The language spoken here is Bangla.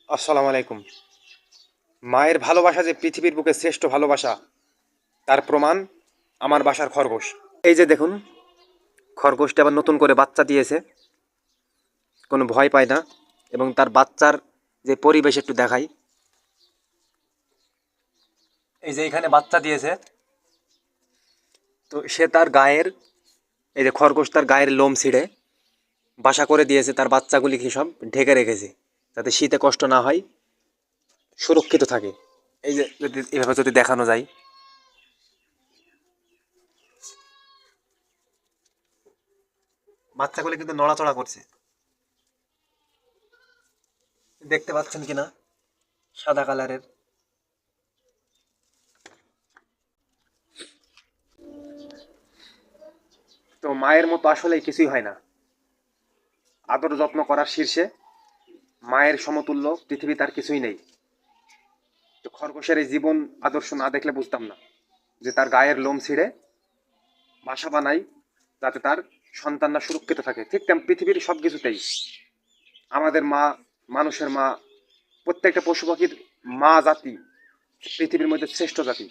আসসালামু আলাইকুম। মায়ের ভালোবাসা যে পৃথিবীর বুকে শ্রেষ্ঠ ভালোবাসা, তার প্রমাণ আমার বাসার খরগোশ। এই যে দেখুন, খরগোশটা আবার নতুন করে বাচ্চা দিয়েছে, কোনো ভয় পায় না। এবং তার বাচ্চার যে পরিবেশ একটু দেখাই। এই যে এখানে বাচ্চা দিয়েছে, তো সে তার গায়ের, এই যে খরগোশ তার গায়ের লোম ছিঁড়ে বাসা করে দিয়েছে, তার বাচ্চাগুলিকে সব ঢেকে রেখেছে যাতে শীতে কষ্ট না হয়, সুরক্ষিত থাকে। এই যে যদি এভাবে যদি দেখানো যায়, বাচ্চাগুলি কিন্তু নড়াচড়া করছে, দেখতে পাচ্ছেন কিনা, সাদা কালারের। তো মায়ের মতো আসলে কিছুই হয় না। আদর যত্ন করার শীর্ষে মায়ের সমতুল্য পৃথিবীতে আর কিছুই নেই। তো খরগোশের এই জীবন আদর্শ না দেখলে বুঝতাম না যে তার গায়ের লোম ছিঁড়ে বাসা বানাই যাতে তার সন্তানরা সুরক্ষিত থাকে। ঠিক তেমন পৃথিবীর সব কিছুতেই আমাদের মা, মানুষের মা, প্রত্যেকটা পশু পাখির মা জাতি পৃথিবীর মধ্যে শ্রেষ্ঠ জাতি।